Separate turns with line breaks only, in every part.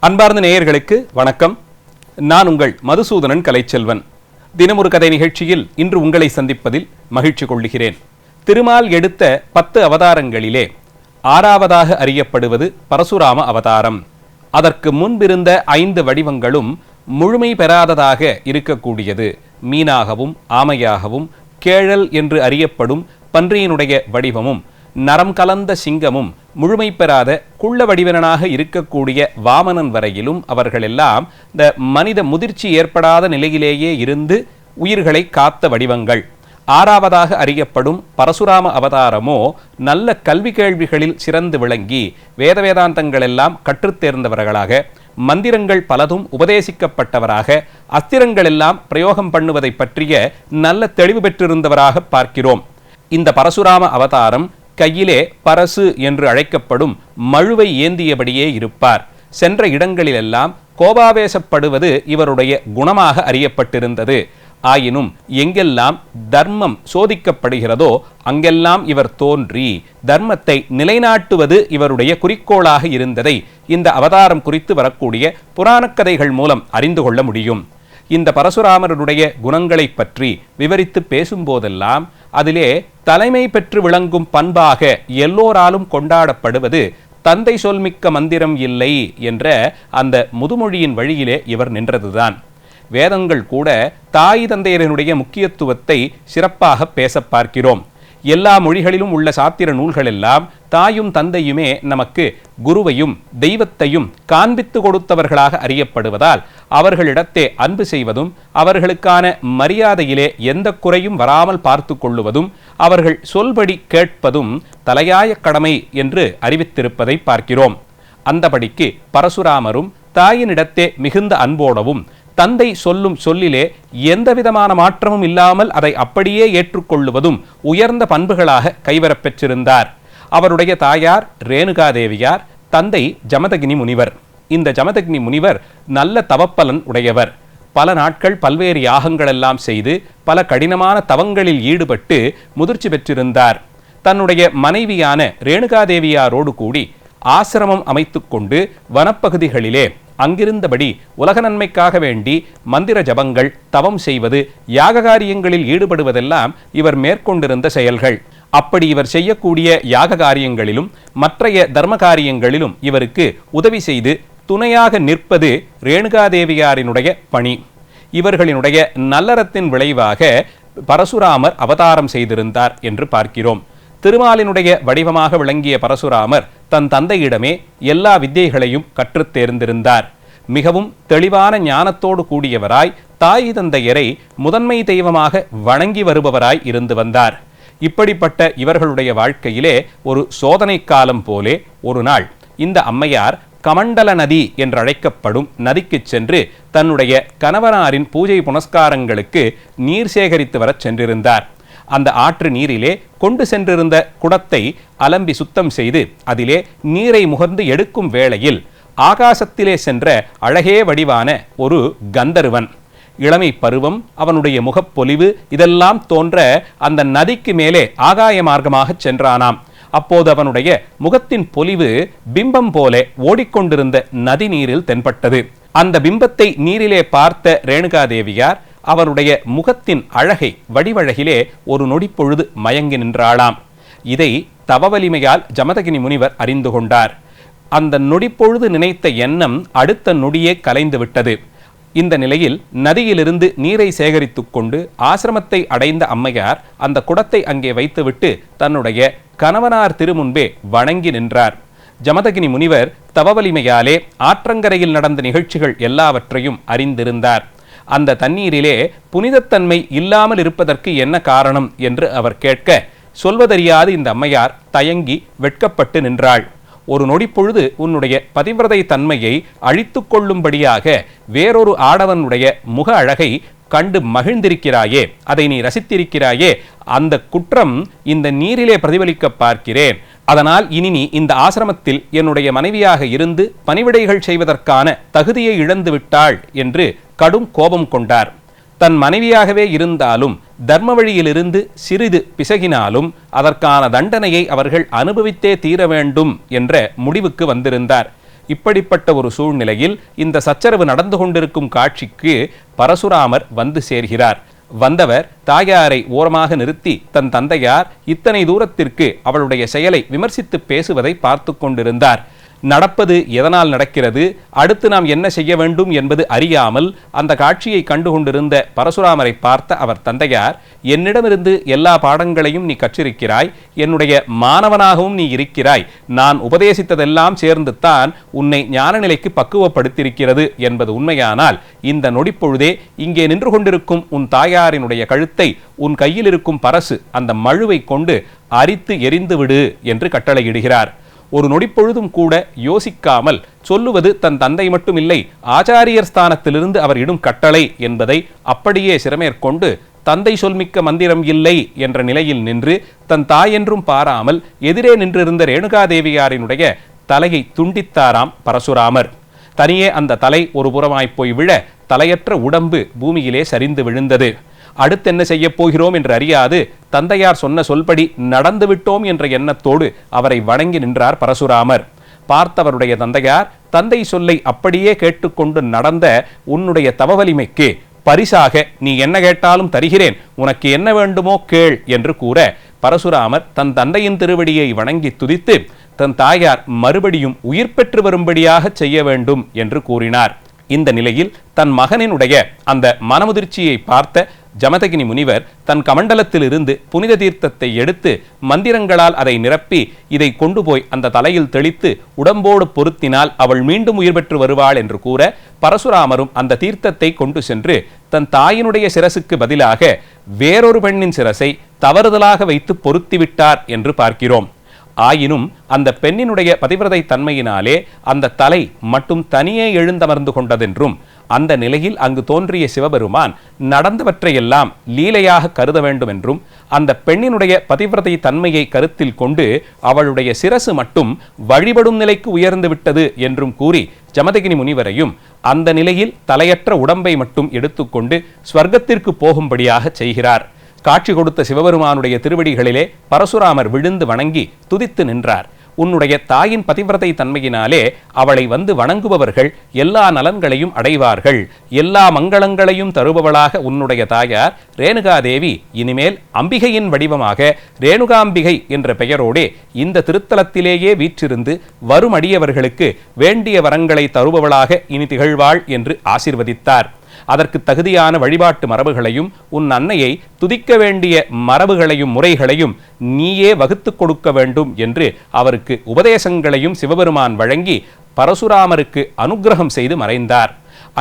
அன்பார்ந்த நேயர்களுக்கு வணக்கம். நான் உங்கள் மதுசூதனன் கலைச்செல்வன். தினமொரு கதை நிகழ்ச்சியில் இன்று உங்களை சந்திப்பதில் மகிழ்ச்சி கொள்கிறேன். திருமால் எடுத்த 10 அவதாரங்களிலே 6வதாக அறியப்படுவது பரசுராம அவதாரம். அதற்கு முன்பிருந்த 5 வடிவங்களும் முழுமை பெறாததாக இருக்கக்கூடியது. மீனாகவும் ஆமையாகவும் கேழல் என்று அறியப்படும் பன்றியினுடைய வடிவமும் நரம் கலந்த சிங்கமும் முழுமை பெறாத குள்ள வடிவனாக இருக்கக்கூடிய வாமனன் வரையிலும் அவர்களெல்லாம் இந்த மனித முதிர்ச்சி ஏற்படாத நிலையிலேயே இருந்து உயிர்களை காத்த வடிவங்கள். 6வதாக அறியப்படும் பரசுராம அவதாரமோ நல்ல கல்வி கேள்விகளில் சிறந்து விளங்கி வேதாந்தங்கள் எல்லாம் கற்றுத்தேர்ந்தவர்களாக, மந்திரங்கள் பலதும் உபதேசிக்கப்பட்டவராக, அஸ்திரங்கள் எல்லாம் பிரயோகம் பண்ணுவதை பற்றிய நல்ல தெளிவு பெற்றிருந்தவராக பார்க்கிறோம். இந்த பரசுராம அவதாரம் கையிலே பரசு என்று அழைக்கப்படும் மழுவை ஏந்தியபடியே இருப்பார். சென்ற இடங்களிலெல்லாம் கோபாவேசப்படுவது இவருடைய குணமாக அறியப்பட்டிருந்தது. ஆயினும் எங்கெல்லாம் தர்மம் சோதிக்கப்படுகிறதோ அங்கெல்லாம் இவர் தோன்றி தர்மத்தை நிலைநாட்டுவது இவருடைய குறிக்கோளாக இருந்ததை இந்த அவதாரம் குறித்து வரக்கூடிய புராணக் கதைகள் மூலம் அறிந்து கொள்ள முடியும். இந்த பரசுராமருடைய குணங்களை பற்றி விவரித்து பேசும்போதெல்லாம் அதிலே தலைமை பெற்று விளங்கும் பண்பாக எல்லோராலும் கொண்டாடப்படுவது தந்தை சொல்மிக்க மந்திரம் இல்லை என்ற அந்த முதுமொழியின் வழியிலே இவர் நின்றதுதான். வேதங்கள் கூட தாய் தந்தையரினுடைய முக்கியத்துவத்தை சிறப்பாக பேச பார்க்கிறோம். எல்லா மொழிகளிலும் உள்ள சாத்திர நூல்கள் எல்லாம் தாயும் தந்தையுமே நமக்கு குருவையும் தெய்வத்தையும் காண்பித்து கொடுத்தவர்களாக அறியப்படுவதால் அவர்களிடத்தே அன்பு செய்வதும் அவர்களுக்கான மரியாதையிலே எந்த குறையும் வராமல் பார்த்து கொள்ளுவதும் அவர்கள் சொல்படி கேட்பதும் தலையாய கடமை என்று அறிவித்திருப்பதை பார்க்கிறோம். அந்தபடிக்கு பரசுராமரும் தாயினிடத்தே மிகுந்த அன்போடவும் தந்தை சொல்லும் சொல்லிலே எந்தவிதமான மாற்றமும் இல்லாமல் அதை அப்படியே ஏற்றுக்கொள்ளுவதும் உயர்ந்த பண்புகளாக கைவரப்பெற்றிருந்தார். அவருடைய தாயார் ரேணுகாதேவியார், தந்தை ஜமதகினி முனிவர். இந்த ஜமதகினி முனிவர் நல்ல தவப்பலன் உடையவர். பல நாட்கள் பல்வேறு யாகங்கள் எல்லாம் செய்து பல கடினமான தவங்களில் ஈடுபட்டு முதிர்ச்சி பெற்றிருந்தார். தன்னுடைய மனைவியான ரேணுகாதேவியாரோடு கூடி ஆசிரமம் அமைத்து கொண்டு வனப்பகுதிகளிலே அங்கிருந்தபடி உலக நன்மைக்காக வேண்டி மந்திர ஜபங்கள், தவம் செய்வது, யாக காரியங்களில் ஈடுபடுவதெல்லாம் இவர் மேற்கொண்டிருந்த செயல்கள். அப்படி இவர் செய்யக்கூடிய யாக காரியங்களிலும் மற்றைய தர்ம காரியங்களிலும் இவருக்கு உதவி செய்து துணையாக நிற்பது ரேணுகாதேவியாரினுடைய பணி. இவர்களினுடைய நல்லறத்தின் விளைவாக பரசுராமர் அவதாரம் செய்திருந்தார் என்று பார்க்கிறோம். திருமாலினுடைய வடிவமாக விளங்கிய பரசுராமர் தன் தந்தையிடமே எல்லா வித்தைகளையும் கற்றுத் தேர்ந்திருந்தார். மிகவும் தெளிவான ஞானத்தோடு கூடியவராய் தாய் தந்தையரை முதன்மை தெய்வமாக வணங்கி வருபவராய் இருந்து வந்தார். இப்படிப்பட்ட இவர்களுடைய வாழ்க்கையிலே ஒரு சோதனை காலம் போலே ஒரு நாள் இந்த அம்மையார் கமண்டல நதி என்றழைக்கப்படும் நதிக்கு சென்று தன்னுடைய கணவனாரின் பூஜை புனஸ்காரங்களுக்கு நீர் சேகரித்து வரச் சென்றிருந்தார். அந்த ஆற்று நீரிலே கொண்டு சென்றிருந்த குடத்தை அலம்பி சுத்தம் செய்து அதிலே நீரை முகர்ந்து எடுக்கும் வேளையில் ஆகாசத்திலே சென்ற அழகே வடிவான ஒரு கந்தர்வன், இளமை பருவம், அவனுடைய முகப்பொலிவு இதெல்லாம் தோன்ற அந்த நதிக்கு மேலே ஆகாய மார்க்கமாக சென்றானாம். அப்போது அவனுடைய முகத்தின் பொலிவு பிம்பம் போல ஓடிக்கொண்டிருந்த நதி நீரில் தென்பட்டது. அந்த பிம்பத்தை நீரிலே பார்த்த ரேணுகாதேவியார் அவருடைய முகத்தின் அழகை வடிவழகிலே ஒரு நொடிப்பொழுது மயங்கி நின்றாளாம். இதை தவ வலிமையால் ஜமதகினி முனிவர் அறிந்து கொண்டார். அந்த நொடிப்பொழுது நினைத்த எண்ணம் அடுத்த நொடியே கலைந்து விட்டது. இந்த நிலையில் நதியிலிருந்து நீரை சேகரித்து கொண்டு ஆசிரமத்தை அடைந்த அம்மையார் அந்த குடத்தை அங்கே வைத்துவிட்டு தன்னுடைய கணவனார் திருமுன்பே வணங்கி நின்றார். ஜமதகினி முனிவர் தவ வலிமையாலே ஆற்றங்கரையில் நடந்த நிகழ்ச்சிகள் எல்லாவற்றையும் அறிந்திருந்தார். அந்த தண்ணீரிலே புனிதத்தன்மை இல்லாமல் இருப்பதற்கு என்ன காரணம் என்று அவர் கேட்க சொல்வதறியாது இந்த அம்மையார் தயங்கி வெட்கப்பட்டு நின்றாள். ஒரு நொடிப்பொழுது உன்னுடைய பதிவிரதை தன்மையை அழித்து கொள்ளும்படியாக வேறொரு ஆடவனுடைய முக அழகை கண்டு மகிழ்ந்திருக்கிறாயே, அதை நீ ரசித்திருக்கிறாயே, அந்த குற்றம் இந்த நீரிலே பிரதிபலிக்க பார்க்கிறேன். அதனால் இனி நீ இந்த ஆசிரமத்தில் என்னுடைய மனைவியாக இருந்து பணிவிடைகள் செய்வதற்கான தகுதியை இழந்து விட்டாள் என்று கடும் கோபம் கொண்டார். தன் மனைவியாகவே இருந்தாலும் தர்ம வழியிலிருந்து சிறிது பிசகினாலும் அதற்கான தண்டனையை அவர்கள் அனுபவித்தே தீர வேண்டும் என்ற முடிவுக்கு வந்திருந்தார். இப்படிப்பட்ட ஒரு சூழ்நிலையில் இந்த சச்சரவு நடந்து கொண்டிருக்கும் காட்சிக்கு பரசுராமர் வந்து சேர்கிறார். வந்தவர் தாயாரை ஓரமாக நிறுத்தி தன் தந்தையார் இத்தனை தூரத்திற்கு அவளுடைய செயலை விமர்சித்து பேசுவதை பார்த்து கொண்டிருந்தார். நடப்பது எதனால் நடக்கிறது, அடுத்து நாம் என்ன செய்ய வேண்டும் என்பது அறியாமல் அந்த காட்சியை கண்டு கொண்டிருந்த பரசுராமரை பார்த்த அவர் தந்தையார், என்னிடமிருந்து எல்லா பாடங்களையும் நீ கற்றிருக்கிறாய், என்னுடைய மாணவனாகவும் நீ இருக்கிறாய், நான் உபதேசித்ததெல்லாம் சேர்ந்து தான் உன்னை ஞான நிலைக்கு பக்குவப்படுத்தியிருக்கிறது என்பது உண்மையானால் இந்த நொடிப்பொழுதே இங்கே நின்று கொண்டிருக்கும் உன் தாயாரினுடைய கழுத்தை உன் கையில் இருக்கும் பரசு அந்த மழுவை கொண்டு அரித்து எரிந்துவிடு என்று கட்டளையிடுகிறார். ஒரு நொடிப்பொழுதும் கூட யோசிக்காமல் சொல்லுவது தன் தந்தை மட்டும் இல்லை, ஆச்சாரியர் ஸ்தானத்திலிருந்து அவர் இடும் கட்டளை என்பதை அப்படியே சிரமேற்கொண்டு தந்தை சொல்மிக்க மந்திரம் இல்லை என்ற நிலையில் நின்று தன் தாயென்றும் பாராமல் எதிரே நின்றிருந்த ரேணுகாதேவியாரினுடைய தலையை துண்டித்தாராம் பரசுராமர். தனியே அந்த தலை ஒரு புறமாய் போய் விழ தலையற்ற உடம்பு பூமியிலே சரிந்து விழுந்தது. அடுத்து என்ன செய்ய போகிறோம் என்று அறியாது தந்தையார் சொன்ன சொல்படி நடந்துவிட்டோம் என்ற எண்ணத்தோடு அவரை வணங்கி நின்றார் பரசுராமர். பார்த்தவருடைய தந்தையார், தந்தை சொல்லை அப்படியே கேட்டுக்கொண்டு நடந்த உன்னுடைய தவவலிமைக்கு பரிசாக நீ என்ன கேட்டாலும் தருகிறேன், உனக்கு என்ன வேண்டுமோ கேள் என்று கூற பரசுராமர் தன் தந்தையின் திருவடியை வணங்கி துதித்து தன் தாயார் மறுபடியும் உயிர் பெற்று வரும்படியாக செய்ய வேண்டும் என்று கூறினார். இந்த நிலையில் தன் மகனினுடைய அந்த மனமுதிர்ச்சியை பார்த்த ஜமதகினி முனிவர் தன் கமண்டலத்தில் இருந்து புனித தீர்த்தத்தை எடுத்து மந்திரங்களால் அதை நிரப்பி இதை கொண்டு போய் அந்த தலையில் தெளித்து உடம்போடு பொருத்தினால் அவள் மீண்டும் உயிர் பெற்று வருவாள் என்று கூற பரசுராமரும் அந்த தீர்த்தத்தை கொண்டு சென்று தன் தாயினுடைய சிரசுக்கு பதிலாக வேறொரு பெண்ணின் சிரசை தவறுதலாக வைத்து பொருத்திவிட்டார் என்று பார்க்கிறோம். ஆயினும் அந்த பெண்ணினுடைய பதிவிரதை தன்மையினாலே அந்த தலை மட்டும் தனியே எழுந்தமர்ந்து கொண்டதென்றும் அந்த நிலையில் அங்கு தோன்றிய சிவபெருமான் நடந்தவற்றையெல்லாம் லீலையாக கருத வேண்டும் என்றும் அந்த பெண்ணினுடைய பதிவிரதை தன்மையை கருத்தில் கொண்டு அவளுடைய சிரசு மட்டும் வழிபடும் நிலைக்கு உயர்ந்து விட்டது என்றும் கூறி ஜமதகினி முனிவரையும் அந்த நிலையில் தலையற்ற உடம்பை மட்டும் எடுத்துக்கொண்டு ஸ்வர்க்கத்திற்கு போகும்படியாக செய்கிறார். காட்சி கொடுத்த சிவபெருமானுடைய திருவடிகளிலே பரசுராமர் விழுந்து வணங்கி துதித்து நின்றார். உன்னுடைய தாயின் பதிவிரதை தன்மையினாலே அவளை வந்து வணங்குபவர்கள் எல்லா நலன்களையும் அடைவார்கள், எல்லா மங்களங்களையும் தருபவளாக உன்னுடைய தாயார் ரேணுகாதேவி இனிமேல் அம்பிகையின் வடிவமாக ரேணுகாம்பிகை என்ற பெயரோடே இந்த திருத்தலத்திலேயே வீற்றிருந்து வரும் அடியவர்களுக்கு வேண்டிய வரங்களை தருபவளாக இனி திகழ்வாள் என்று ஆசீர்வதித்தார். அதற்கு தகுதியான வழிபாட்டு மரபுகளையும் உன் அன்னையை துதிக்க வேண்டிய மரபுகளையும் முறைகளையும் நீயே வகுத்து கொடுக்க வேண்டும் என்று அவருக்கு உபதேசங்களையும் சிவபெருமான் வழங்கி பரசுராமருக்கு அனுக்கிரகம் செய்து மறைந்தார்.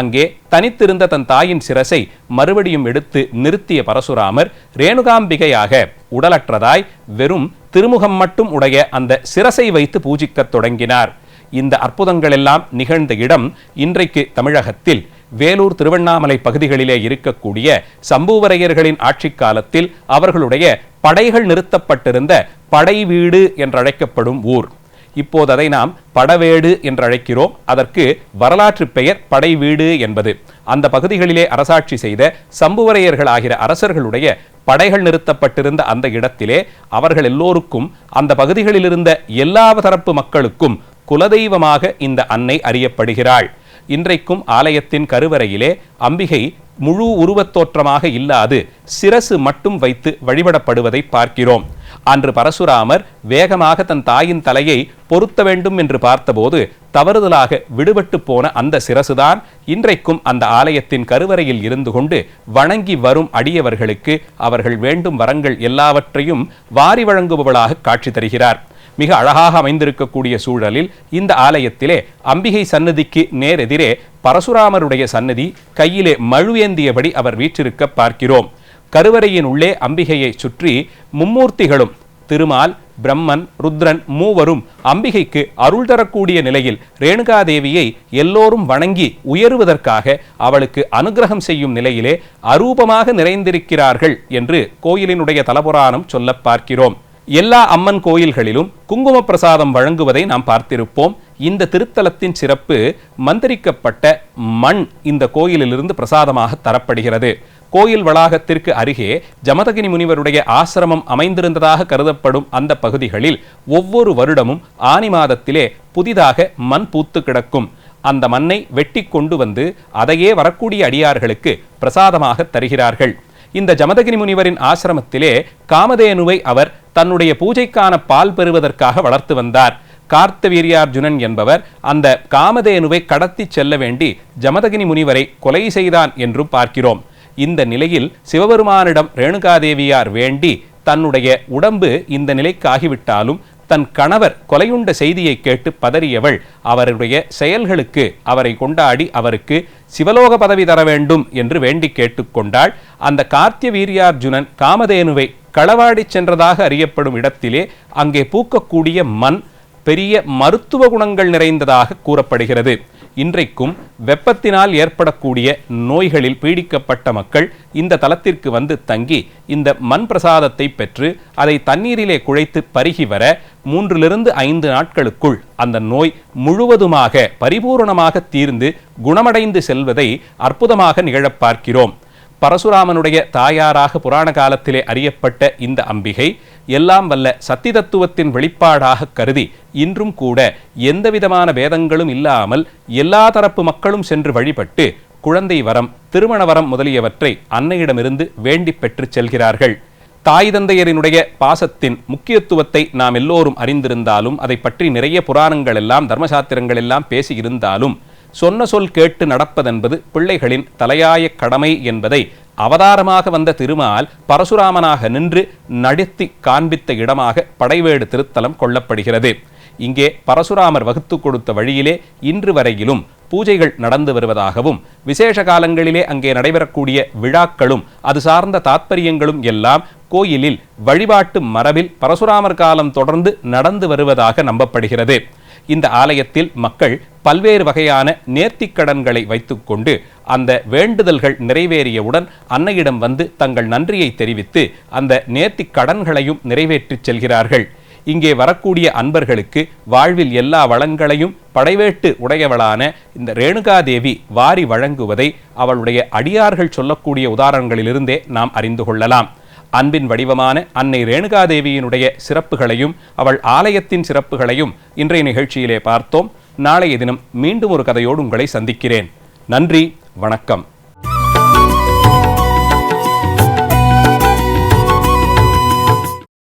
அங்கே தனித்திருந்த தன் தாயின் சிரசை மறுபடியும் எடுத்து நிறுத்திய பரசுராமர் ரேணுகாம்பிகையாக உடலற்றதாய் வெறும் திருமுகம் மட்டும் உடைய அந்த சிரசை வைத்து பூஜிக்கத் தொடங்கினார். இந்த அற்புதங்கள் எல்லாம் நிகழ்ந்த இடம் இன்றைக்கு தமிழகத்தில் வேலூர் திருவண்ணாமலை பகுதிகளிலே இருக்கக்கூடிய சம்புவரையர்களின் ஆட்சி காலத்தில் அவர்களுடைய படைகள் நிறுத்தப்பட்டிருந்த படை வீடு என்றழைக்கப்படும் ஊர். இப்போது அதை நாம் படவேடு என்றழைக்கிறோம். அதற்கு வரலாற்று பெயர் படை வீடு என்பது. அந்த பகுதிகளிலே அரசாட்சி செய்த சம்புவரையர்கள் ஆகிற அரசர்களுடைய படைகள் நிறுத்தப்பட்டிருந்த அந்த இடத்திலே அவர்கள் எல்லோருக்கும் அந்த பகுதிகளில் இருந்த எல்லா தரப்பு மக்களுக்கும் குலதெய்வமாக இந்த அன்னை அறியப்படுகிறாள். இன்றைக்கும் ஆலயத்தின் கருவறையிலே அம்பிகை முழு உருவத் தோற்றமாக இல்லாது சிரசு மட்டும் வைத்து வழிபடப்படுவதை பார்க்கிறோம். அன்று பரசுராமர் வேகமாக தன் தாயின் தலையை பொருத்த வேண்டும் என்று பார்த்தபோது தவறுதலாக விடுபட்டு போன அந்த சிரசுதான் இன்றைக்கும் அந்த ஆலயத்தின் கருவறையில் இருந்து கொண்டு வணங்கி வரும் அடியவர்களுக்கு அவர்கள் வேண்டும் வரங்கள் எல்லாவற்றையும் வாரி வழங்குபவளாக காட்சி தருகிறார். மிக அழகாக அமைந்திருக்கக்கூடிய சூழலில் இந்த ஆலயத்திலே அம்பிகை சன்னதிக்கு நேரெதிரே பரசுராமருடைய சன்னதி கையிலே மழுவேந்தியபடி அவர் வீற்றிருக்க பார்க்கிறோம். கருவறையின் உள்ளே அம்பிகையை சுற்றி மும்மூர்த்திகளும் திருமால், பிரம்மன், ருத்ரன் மூவரும் அம்பிகைக்கு அருள் தரக்கூடிய நிலையில் ரேணுகாதேவியை எல்லோரும் வணங்கி உயருவதற்காக அவளுக்கு அனுகிரகம் செய்யும் நிலையிலே அரூபமாக நிறைந்திருக்கிறார்கள் என்று கோயிலினுடைய தலபுராணம் சொல்ல பார்க்கிறோம். எல்லா அம்மன் கோயில்களிலும் குங்கும பிரசாதம் வழங்குவதை நாம் பார்த்திருப்போம். இந்த திருத்தலத்தின் சிறப்பு மந்திரிக்கப்பட்ட மண் இந்த கோயிலிலிருந்து பிரசாதமாக தரப்படுகிறது. கோயில் வளாகத்திற்கு அருகே ஜமதகினி முனிவருடைய ஆசிரமம் அமைந்திருந்ததாக கருதப்படும் அந்த பகுதிகளில் ஒவ்வொரு வருடமும் ஆனி மாதத்திலே புதிதாக மண் பூத்து கிடக்கும். அந்த மண்ணை வெட்டி கொண்டு வந்து அதையே வரக்கூடிய அடியார்களுக்கு பிரசாதமாக தருகிறார்கள். இந்த ஜமதகினி முனிவரின் ஆசிரமத்திலே காமதேனுவை அவர் தன்னுடைய பூஜைக்கான பால் பெறுவதற்காக வளர்த்து வந்தார். கார்த்தவீரியார்ஜுனன் என்பவர் அந்த காமதேனுவை கடத்தி செல்ல வேண்டி ஜமதகினி முனிவரை கொலை செய்தான் என்றும் பார்க்கிறோம். இந்த நிலையில் சிவபெருமானிடம் ரேணுகாதேவியார் வேண்டி தன்னுடைய உடம்பு இந்த நிலைக்கு ஆகிவிட்டாலும் தன் கணவர் கொலையுண்ட செய்தியை கேட்டு பதறியவள் அவருடைய செயல்களுக்கு அவரை கொண்டாடி அவருக்கு சிவலோக பதவி தர வேண்டும் என்று வேண்டி கேட்டுக்கொண்டாள். அந்த கார்த்தியவீரியார்ஜுனன் காமதேனுவை களவாடி சென்றதாக அறியப்படும் இடத்திலே அங்கே பூக்கக்கூடிய மண் பெரிய மருத்துவ குணங்கள் நிறைந்ததாக கூறப்படுகிறது. இன்றைக்கும் வெப்பத்தினால் ஏற்படக்கூடிய நோய்களில் பீடிக்கப்பட்ட மக்கள் இந்த தலத்திற்கு வந்து தங்கி இந்த மண் பிரசாதத்தை பெற்று அதை தண்ணீரிலே குழைத்து பருகி வர 3 to 5 நாட்களுக்குள் அந்த நோய் முழுவதுமாக பரிபூரணமாக தீர்ந்து குணமடைந்து செல்வதை அற்புதமாக நிகழப் பார்க்கிறோம். பரசுராமனுடைய தாயாராக புராண காலத்திலே அறியப்பட்ட இந்த அம்பிகை எல்லாம் வல்ல சத்தி தத்துவத்தின் வெளிப்பாடாக கருதி இன்றும் கூட எந்தவிதமான பேதங்களும் இல்லாமல் எல்லா தரப்பு மக்களும் சென்று வழிபட்டு குழந்தை வரம், திருமண வரம் முதலியவற்றை அன்னையிடமிருந்து வேண்டி பெற்று செல்கிறார்கள். தாய் தந்தையரினுடைய பாசத்தின் முக்கியத்துவத்தை நாம் எல்லோரும் அறிந்திருந்தாலும் அதை பற்றி நிறைய புராணங்கள் எல்லாம் தர்மசாத்திரங்கள் எல்லாம் பேசியிருந்தாலும் சொன்ன சொல் கேட்டு நடப்பதென்பது பிள்ளைகளின் தலையாய கடமை என்பதை அவதாரமாக வந்த திருமால் பரசுராமனாக நின்று நடத்தி காண்பித்த இடமாக படைவேடு திருத்தலம் கொள்ளப்படுகிறது. இங்கே பரசுராமர் வகுத்து கொடுத்த வழியிலே இன்று வரையிலும் பூஜைகள் நடந்து வருவதாகவும் விசேஷ காலங்களிலே அங்கே நடைபெறக்கூடிய விழாக்களும் அது சார்ந்த தாத்பரியங்களும் எல்லாம் கோயிலில் வழிபாட்டு மரபில் பரசுராமர் காலம் தொடர்ந்து நடந்து வருவதாக நம்பப்படுகிறது. இந்த ஆலயத்தில் மக்கள் பல்வேறு வகையான நேர்த்திக்கடன்களை வைத்துக்கொண்டு அந்த வேண்டுதல்கள் நிறைவேறியவுடன் அன்னையிடம் வந்து தங்கள் நன்றியை தெரிவித்து அந்த நேர்த்திக்கடன்களையும் நிறைவேற்றி செல்கிறார்கள். இங்கே வரக்கூடிய அன்பர்களுக்கு வாழ்வில் எல்லா வளங்களையும் படைவேட்டு உடையவளான இந்த ரேணுகாதேவி வாரி வழங்குவதை அவளுடைய அடியார்கள் சொல்லக்கூடிய உதாரணங்களிலிருந்தே நாம் அறிந்து கொள்ளலாம். அன்பின் வடிவமான அன்னை ரேணுகாதேவியினுடைய சிறப்புகளையும் அவள் ஆலயத்தின் சிறப்புகளையும் இன்றைய நிகழ்ச்சியிலே பார்த்தோம். நாளைய தினம் மீண்டும் ஒரு கதையோடு உங்களை சந்திக்கிறேன். நன்றி, வணக்கம்.